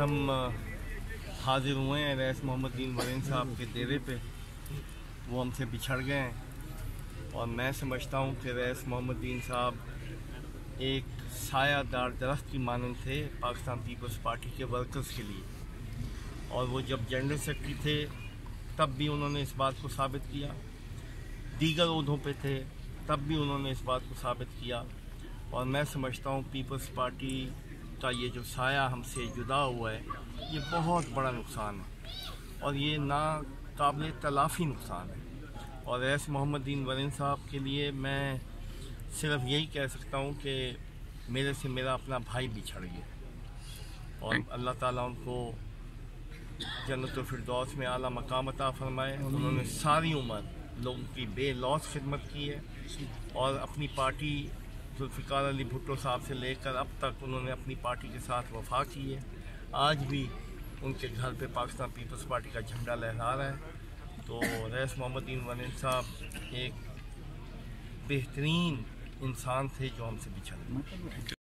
हम हाजिर हुए हैं रईस मोहम्मद दीन वरीन साहब के डेरे पे। वो हमसे बिछड़ गए हैं और मैं समझता हूँ कि रईस मोहम्मद दीन साहब एक सायादार दरख्त की मानंद थे पाकिस्तान पीपल्स पार्टी के वर्कर्स के लिए। और वो जब जनरल सेक्रेटरी थे तब भी उन्होंने इस बात को साबित किया, दीगर ओहदों पे थे तब भी उन्होंने इस बात को साबित किया। और मैं समझता हूँ पीपल्स पार्टी का ये जो साया हमसे जुदा हुआ है ये बहुत बड़ा नुकसान है और ये नाकाबिल तलाफ़ी नुकसान है। और रईस मोहम्मद दीन वरीन साहब के लिए मैं सिर्फ यही कह सकता हूँ कि मेरे से मेरा अपना भाई बिछड़ गया और अल्लाह ताला उनको जन्नतुल फिरदौस में आला मकाम अता फरमाए। उन्होंने सारी उम्र लोगों की बेलौस खिदमत की है और अपनी पार्टी जुल्फ़िकार अली भुट्टो साहब से लेकर अब तक उन्होंने अपनी पार्टी के साथ वफा की है। आज भी उनके घर पे पाकिस्तान पीपल्स पार्टी का झंडा लहरा रहा है। तो रईस मोहम्मद दीन वरीन साहब एक बेहतरीन इंसान थे जो हमसे बिछड़ गए।